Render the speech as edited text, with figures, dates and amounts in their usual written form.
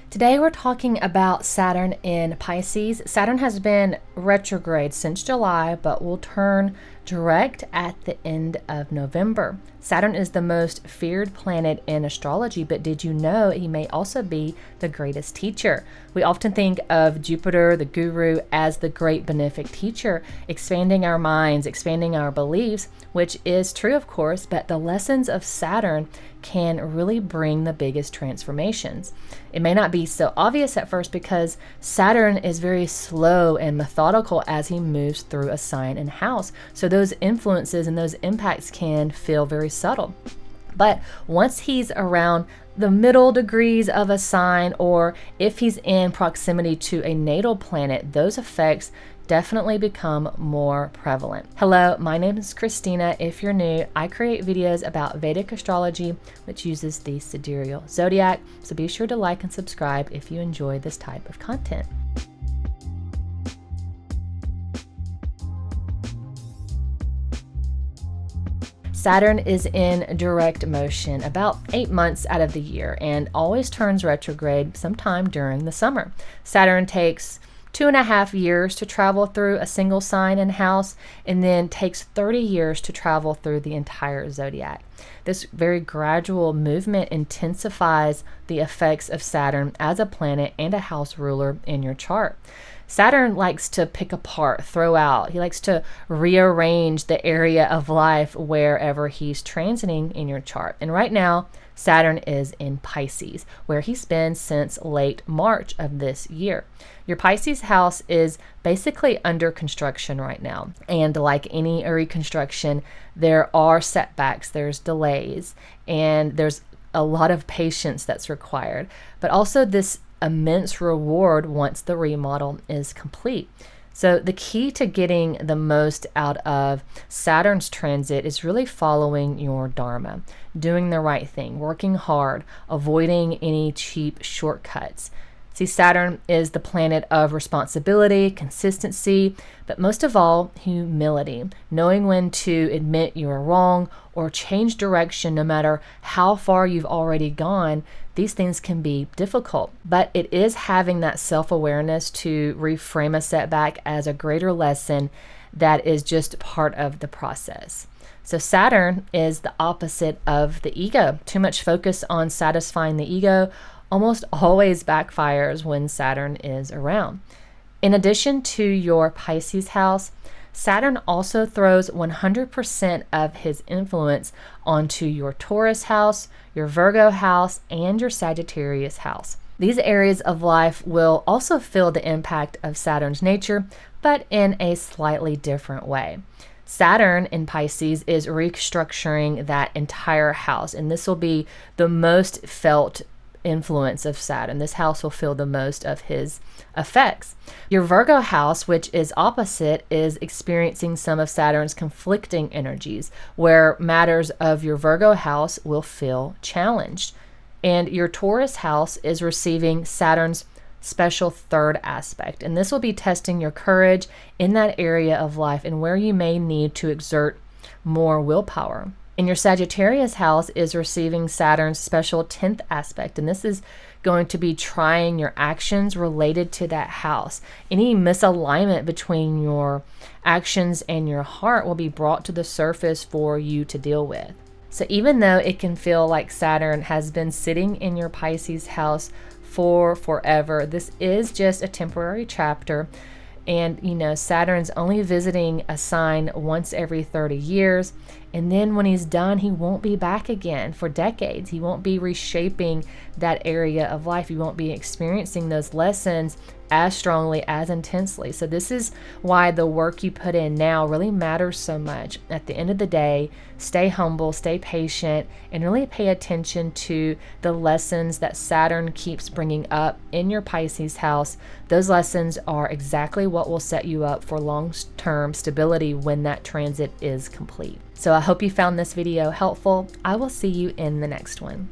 Today we're talking about Saturn in Pisces. Saturn has been retrograde since July, but will turn direct at the end of November. Saturn is the most feared planet in astrology, but did you know he may also be the greatest teacher? We often think of Jupiter, the guru, as the great benefic teacher, expanding our minds, expanding our beliefs, which is true, of course, but the lessons of Saturn can really bring the biggest transformations. It may not be so obvious at first because Saturn is very slow and methodical as he moves through a sign and house. So those influences and those impacts can feel very subtle. But once he's around the middle degrees of a sign, or if he's in proximity to a natal planet, those effects definitely become more prevalent. Hello, my name is Christina. If you're new, I create videos about Vedic astrology, which uses the sidereal zodiac. So be sure to like and subscribe if you enjoy this type of content. Saturn is in direct motion about 8 months out of the year and always turns retrograde sometime during the summer. Saturn takes 2.5 years to travel through a single sign and house, and then takes 30 years to travel through the entire zodiac. This very gradual movement intensifies the effects of Saturn as a planet and a house ruler in your chart. Saturn likes to pick apart, throw out. He likes to rearrange the area of life wherever he's transiting in your chart. And right now, Saturn is in Pisces, where he's been since late March of this year. Your Pisces house is basically under construction right now. And like any reconstruction, there are setbacks, there's delays, and there's a lot of patience that's required. But also this immense reward once the remodel is complete. So the key to getting the most out of Saturn's transit is really following your dharma, doing the right thing, working hard, avoiding any cheap shortcuts. See, Saturn is the planet of responsibility, consistency, but most of all, humility, knowing when to admit you are wrong or change direction no matter how far you've already gone. These things can be difficult, but it is having that self-awareness to reframe a setback as a greater lesson that is just part of the process. So Saturn is the opposite of the ego. Too much focus on satisfying the ego almost always backfires when Saturn is around. In addition to your Pisces house, Saturn also throws 100% of his influence onto your Taurus house, your Virgo house, and your Sagittarius house. These areas of life will also feel the impact of Saturn's nature, but in a slightly different way. Saturn in Pisces is restructuring that entire house, and this will be the most felt influence of Saturn. This house will feel the most of his effects. Your Virgo house, which is opposite, is experiencing some of Saturn's conflicting energies, where matters of your Virgo house will feel challenged. And your Taurus house is receiving Saturn's special third aspect, and this will be testing your courage in that area of life and where you may need to exert more willpower. And your Sagittarius house is receiving Saturn's special 10th aspect, and this is going to be trying your actions related to that house. Any misalignment between your actions and your heart will be brought to the surface for you to deal with. So even though it can feel like Saturn has been sitting in your Pisces house for forever, this is just a temporary chapter. And, Saturn's only visiting a sign once every 30 years. And then when he's done, he won't be back again for decades. He won't be reshaping that area of life. You won't be experiencing those lessons as strongly, as intensely. So this is why the work you put in now really matters so much. At the end of the day, stay humble, stay patient, and really pay attention to the lessons that Saturn keeps bringing up in your Pisces house. Those lessons are exactly what will set you up for long-term stability when that transit is complete. So I hope you found this video helpful. I will see you in the next one.